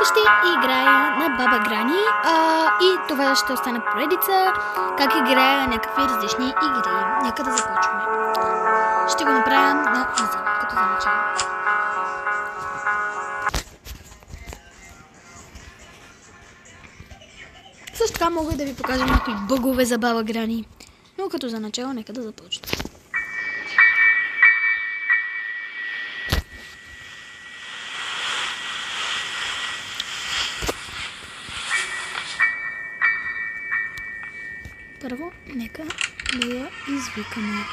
Ще играя на Баба Грани и това ще остане поредица, как играя някакви различни игри. Нека да започваме. Ще го направя на Easy, като за начало. Също така мога да ви покажа някои бъгове за Баба Грани, но като за начало нека да започнем. Първо, нека да я извикаме.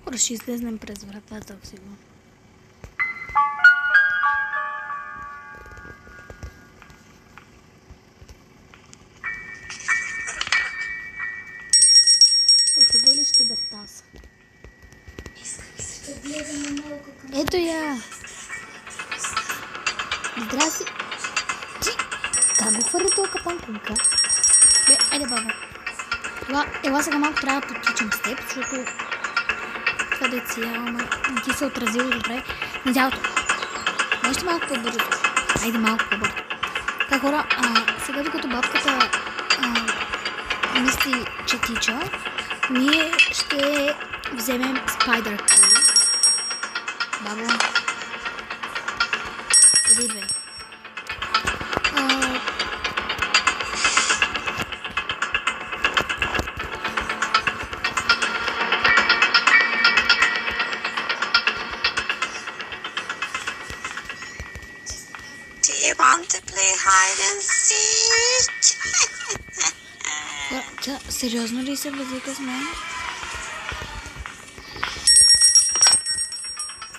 Хора, ще излезнем през вратата сигурно. Къде ли ще дъртаса? Ще гледаме малко към... Ето я! Здрасти! Ти! Как го хвърли този капан кунка? Бе, айде баба. Ела сега малко трябва да потичам с теб, защото къде си, ама не ти се отразило добре на тялото. Нещо малко по-бързо. Айде малко по-бързо. Така хора, сега докато бабката мисли, че тича, ние ще вземем Spider Key. Бабо. Къде идвай? Do you want to play hide and seek? Тя сериозно ли се възика с мен?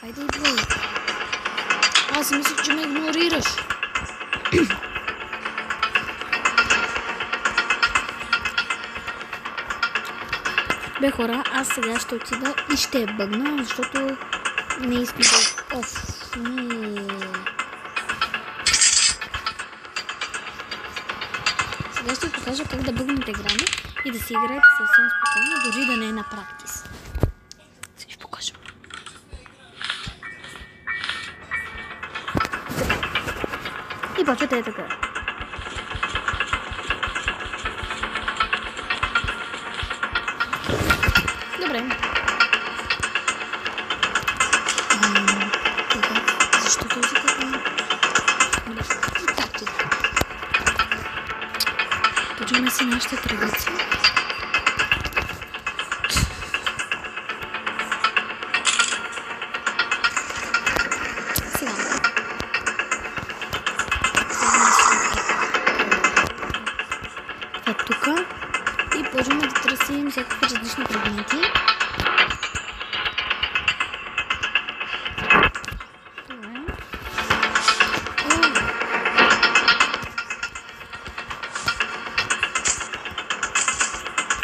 Хайде идвай. Аз си мислих, че ме игнорираш. Бе хора, аз сега ще отида и ще я бъгна, защото не искам да... Оф, не. Сега ще ви покажа как да бъгнете грани и да си играете съвсем спокойно, дори да не е на практис. Сега ще покажа. И почвате е така. Добре. Защо този капан? Почваме си нашите традиции. Сега. Ето тук. И почваме да търсим всякакви различни предмети.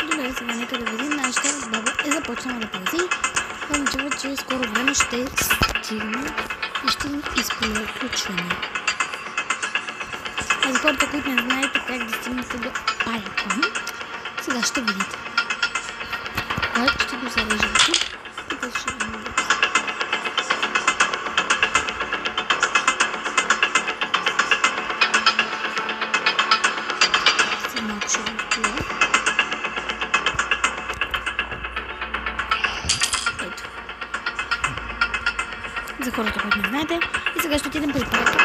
Добре, сега нека да видим. Нашата баба е започнала да пази. Това означава, че скоро време ще стигне и ще изпълня включване. А за хората, които не знаете как да стигнете до Пайкон, сега ще видите. Това ще го зарежа тук и да ще го видите. Сега ще го това. Ето. За хората, които не знаете. И сега ще отидем при Пайкон.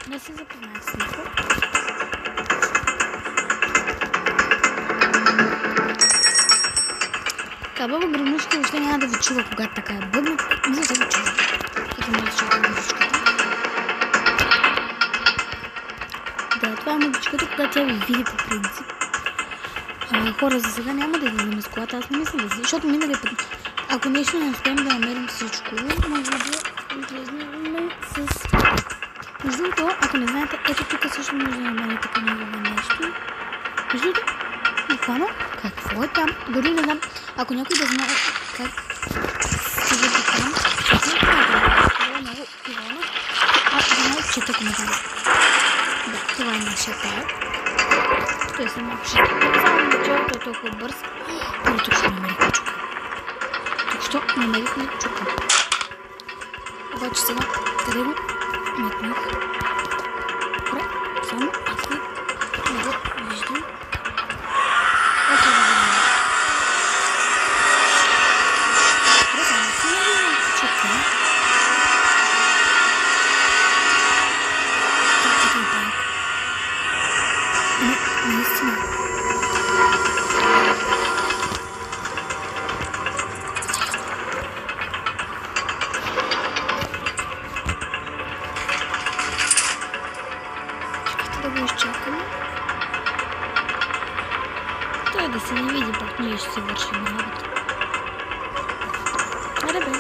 Да се запознаят с него. Баба Гранушка въобще няма да ви чува, когато така е бъгна. Не за да ви чува. Като не да чува музичката. Да, това е музичката, когато тя ви види по принцип. Хора, за сега няма да излизаме с колата. Аз не мисля да си, защото миналия път, ако нещо не успеем да намерим всичко, може да излезнем с... Между другото, ако не знаете, ето тук също може да намерите по него нещо. Между другото, не хвана. какво е там? Дори не знам, ако някой да знае как стига до там, това е много Ивана. Да не чета коментари. Да, това е нашия тая. Той съм малко ще само началото е толкова бърз. Но тук ще намерихме чука. Тук що намерихме чука. Обаче сега, къде го метнах? Добре, само аз не го виждам. Ето да видим. Добре, само си намерихме чука. Как ти това? Наистина. Чакайте да го изчакаме. Той да се не види, пък ние ще се вършим работа. Аре бе,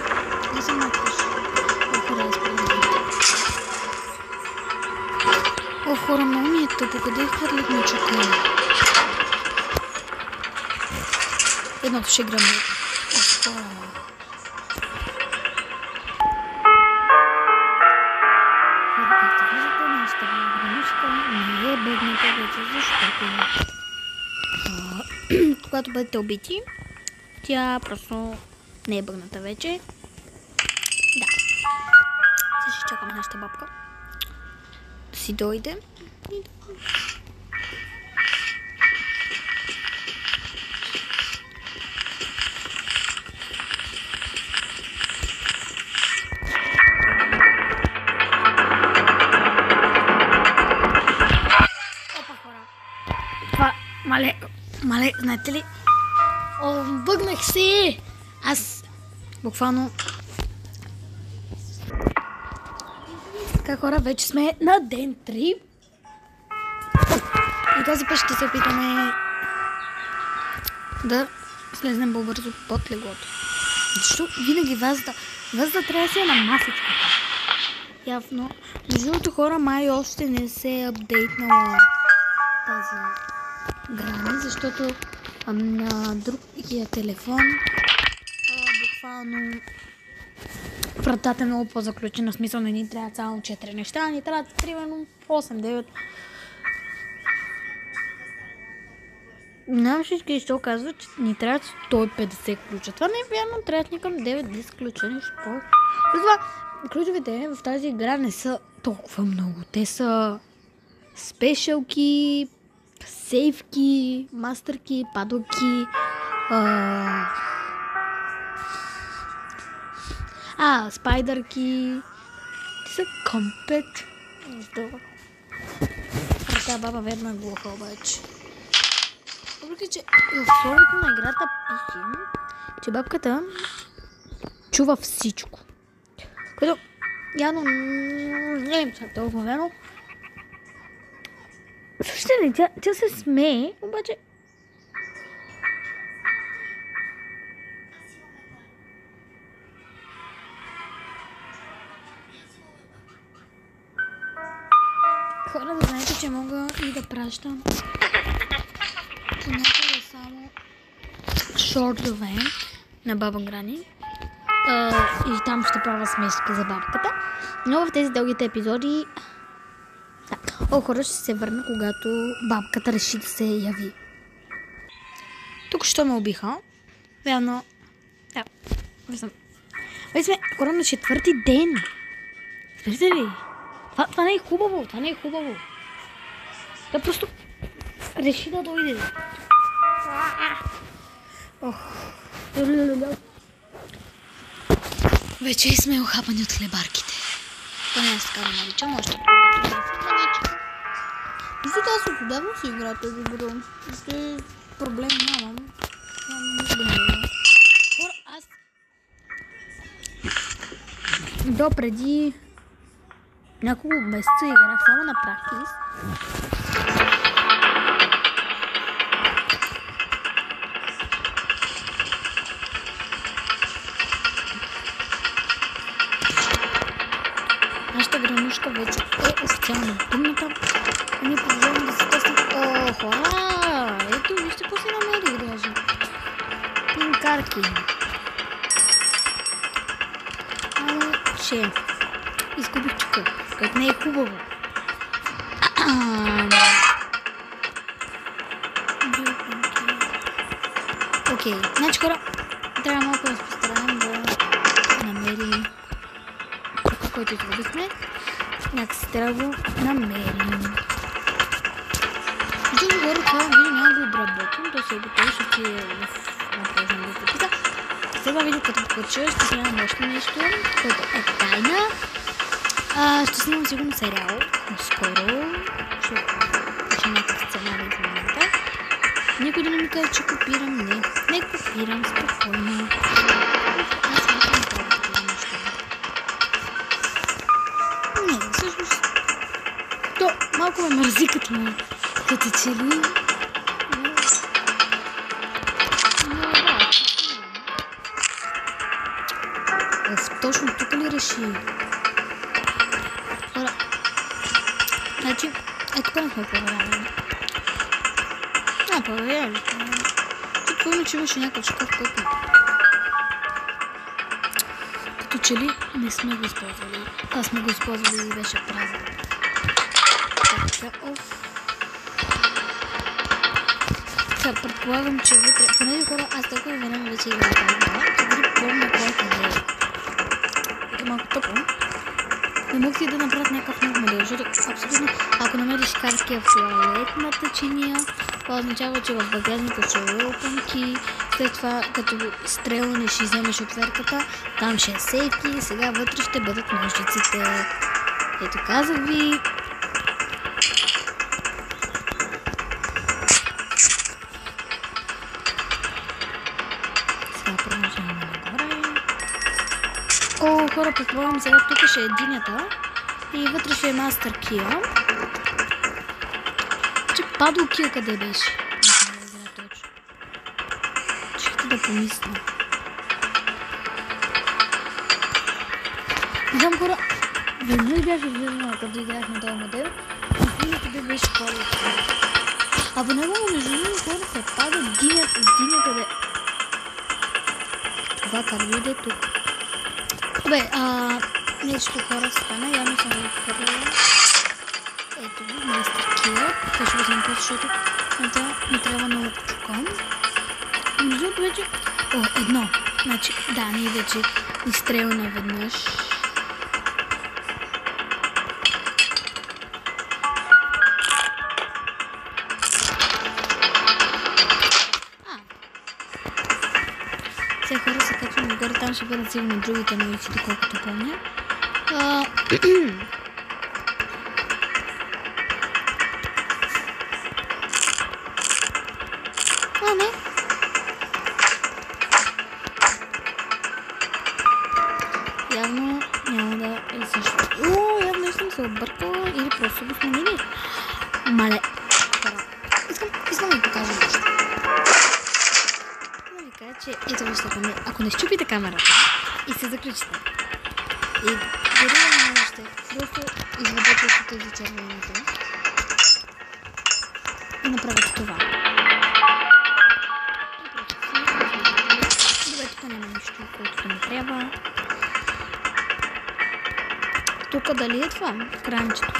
не се мъкваш. Колко да разпределим. О, хора, много ми е тъпо. Къде хвърлихме чука? Едното ще гръмне. О, хора. Хора, както виждате, нашата граничка не е бедната вече, защото когато бъдете убити, тя просто не е бъгната вече. Да. Сега ще чакаме нашата бабка да си дойде. Опа, хора. Това, мале, знаете ли? О, бъгнах се! Аз буквално... Така, хора, вече сме на ден 3. И този път ще се опитаме да слезнем по-бързо под леглото. Защо винаги вазда трябва да си е на масичката. Явно. Между другото, хора, май още не се е апдейтнала тази грани, защото на другия телефон буквално вратата е много по-заключена, в смисъл не ни трябва само 4 неща, ни трябва примерно 8-9. Нам всички ще оказва, че ни трябва 150 ключа. Това не е вярно, трябва никъм 9-10 ключа, нещо по. Затова ключовете в тази игра не са толкова много. Те са спешалки, сейфки, мастърки, падоки, спайдърки. Те са компет. Така баба верно е глуха обаче. Въпреки, че в условието на играта пишем, че бабката чува всичко. Което явно не е толкова верно. Слушайте ли, тя се смее, обаче... Хора, да знаете, че мога и да пращам понякога само шортове на баба Грани. И там ще правя смешка за бабката. Но в тези дългите епизоди... Да. Хора, ще се върна, когато бабката реши да се яви. Тук що ме убиха. Реално... Да. Вече сме хора на 4-ти ден. Спирате ли? Това не е хубаво. Това не е хубаво. Тя просто реши да дойде. Вече сме охапани от хлебарките. Поне аз така го наричам, още когато бях в маничка. Защото аз отдавна си игра тази игра. Въобще проблем нямам. Хора, аз... До преди няколко месеца играх само на практис. Нашата гранушка вече е официално пъмната. И ние продължаваме да се тестваме. О, хора! Ето, вижте какво се намери даже. карки. Ама, че изгубих чука, което не е хубаво. Окей, значи хора, трябва малко да се постараем да намерим чука, който изгубихме. Някакси трябва да го намерим. Защото горе това видео няма да обработвам, то се готови, ще ти е в напрежна библиотека. За това видео като покача, ще снимам още нещо, което е тайна. Ще снимам сигурно сериал скоро, защото ще някакъв сценарий в момента. Никой да не ми каже, че копирам, не копирам, спокойно. Аз не съм правя такива неща. Не, всъщност, то малко ме мързи като че ли. Точно тук ли реши? Хора. Значи, тук не сме проверяли. Проверяли. Тук помня, че имаше някакъв шкаф, който като че ли не сме го използвали. Аз сме го използвали и беше празен. Така, Сега предполагам, че вътре, понеже хора, аз толкова време вече играя тази игра, че дори помня колко е. Е малко тъпо. Не мога си да направят някакъв нов модел, защото абсолютно, ако намериш карти в туалетната чиния, това означава, че в багажника ще е open key, след това като стрелнеш и вземеш отверката, там ще е сейфки, сега вътре ще бъдат ножиците. Ето казах ви. Хора, предполагам, сега тук ще е единята и вътре ще е мастер кия. Че падал кия къде беше? Чекайте да помисля. Не знам, хора, веднъж бях изгледала, като играхме този модел, и къде беше падал кия. А по него между другото хора се пада динята де. Това карви де тук. Бе, нещо хора стана, явно съм отхвърляла. Ето го, мастер кия. Това ще го съм път, защото ми трябва много чукан. Между другото вече... едно. Значи, да, ние вече изстрелна веднъж. Сега хора се качвам нагоре, там ще бъдат сигурно другите новици, доколкото помня. Не. Явно няма да е също. Явно съм се объркала или просто го сменили. Мале. Искам да ви покажа нещо. Че ето вижте, ако не щупите камерата и се заключите и дори да не можете, просто изведете от тези червените и направете това. Добре, тук няма нищо, което не трябва. Тук дали е това? Кранчето.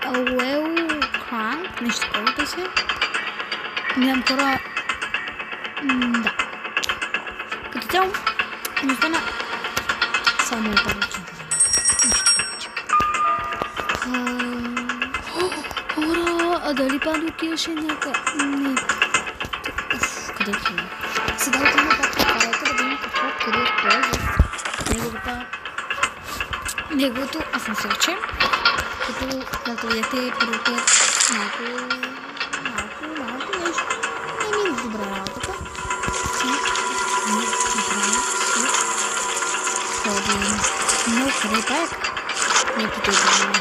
Well crank, нещо такова да се. Нямам хора. Да. Като цяло не остана само паричен. Нищо повече. Хора, а дали падоки ще някак... Не. Къде е? Сега отиваме пак на парата да видим къде е това. Неговото асансьорче. Като видите, първото е малко нещо. Не ми е добра работата. Но къде пак? Някакво изглежда.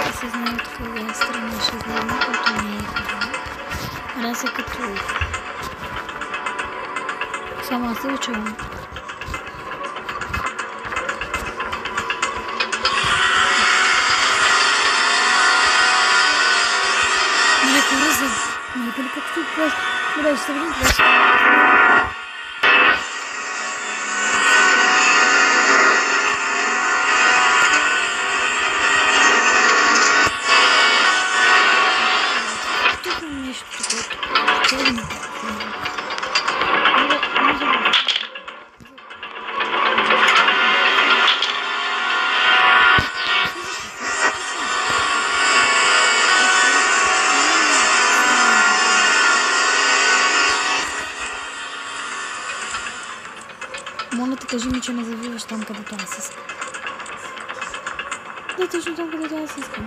Да се знае от коя страна ще гледам, като не е къде. Раз е като... Само аз се учвам. Леко ръзъм. Найдели как тут просто. Добре, ще се видим просто. Тук има нещо такова. Ще видим. Моля те, кажи ми, че ме завиваш там, където аз искам. Да, точно там, където аз искам.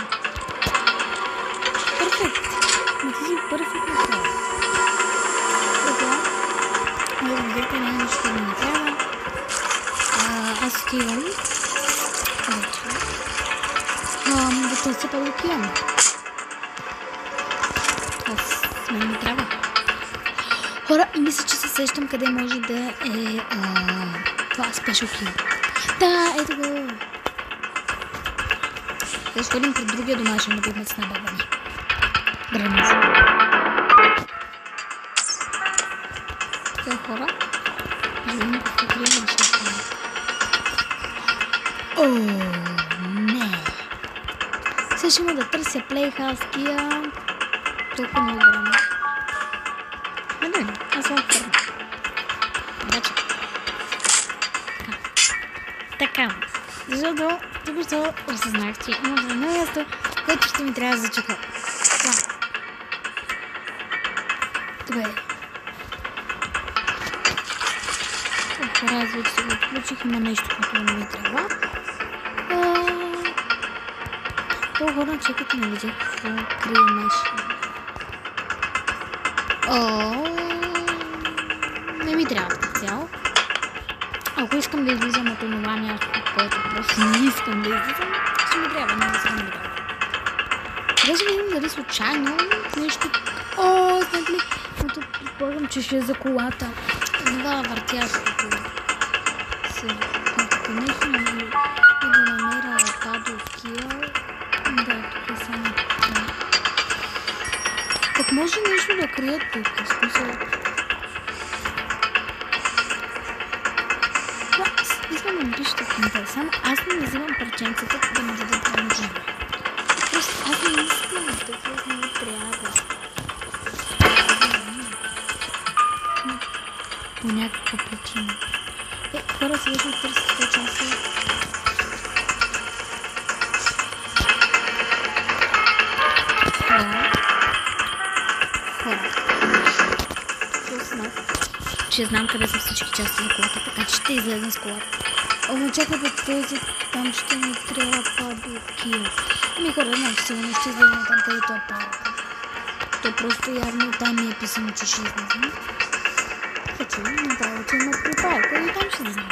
Перфект. Не ти си перфект направо. Така. Да видите, нещо да ми трябва. Аз отивам. Да търся по-океан. Аз мен ми трябва. Хора, мисля, че се сещам къде може да е това Special Key. Да, ето го. Да сходим пред другия домашен любимец на баба ми. Бремез. Така, хора. Живим какво трябва да се стане. О, не. Сега ще има да търся Playhouse Key. Толкова много време. Аз съм първо. Обаче. Така. Защото току-що осъзнах, че има едно място, което ще ми трябва за чака. Добре. Раз вече се го отключих, има нещо, което не ми трябва. По-горно чекайте, не видях какво крие нещо. Не ми трябва като цяло. Ако искам да излизам от това място, което просто не искам да излизам, ще ми трябва, не да ми трябва. Сега ще видим дали случайно нещо... знаете ли, но предполагам, че ще е за колата. Това въртящото се... Ако нещо не да намеря падовкия... Да, тук е само това. Так може нещо да крият тук, в смисъл... Искам да ми пишете в коментар. Само аз не взимам парченцата, да ми дадат по-нужно. Просто аз не искам, защото не ми трябва. По някаква причина. Хора сега ще търсят 2 часа. Ще знам къде са всички части на колата, така че ще излезем с колата. Чакай да тези, там ще ми трябва падоки. Ами хора, не, сигурно ще излезем там, където е парка. То просто явно там ми е писано, че ще излезем. Така че направо, че има при парка и там ще излезем.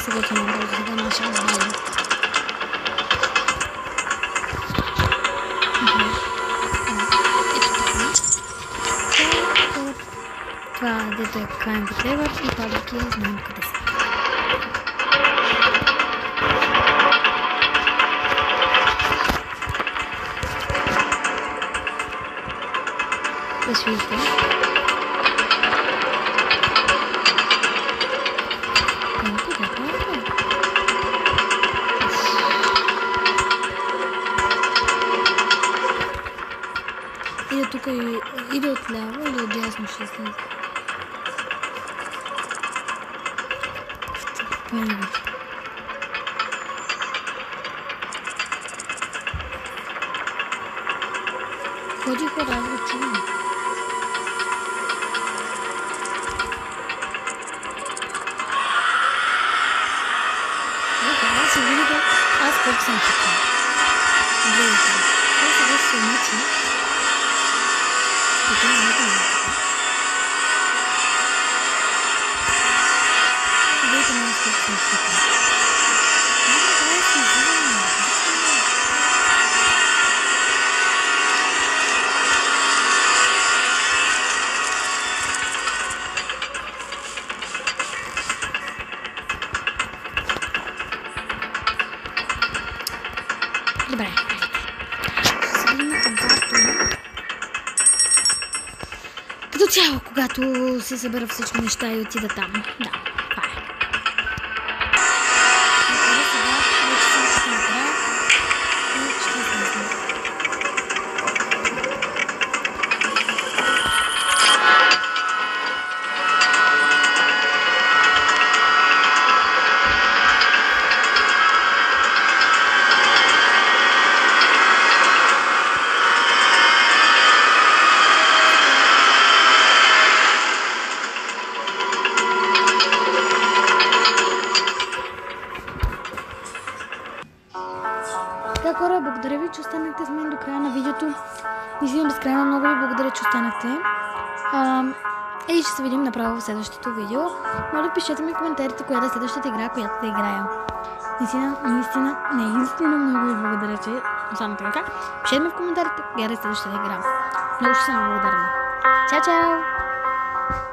Сега че не бързо да наша знае. Това дето е крайен витевър и падъки знаем къде са. Да ще видите. Или тук или отляво, или отдясно ще слезе. Пълно. Ходи хора, го чувам. Аз се видя, аз колко съм така. Гледайте. Това сега се мъчи. Така не е да. Гледайте ме, колко съм така. Това си взимам. когато се събера всички неща и отида там. Да, това е. Сега вече съм ще накрая и ще излезна. Така, хора, благодаря ви, че останахте с мен до края на видеото. Наистина безкрайно много ви благодаря, че останахте. И ще се видим направо в следващото видео. Моля, пишете ми в коментарите коя да е следващата игра, която да играя. Наистина много ви благодаря, че останахте така. Пишете ми в коментарите коя да е следващата игра. Много ще съм благодарна. Чао, чао!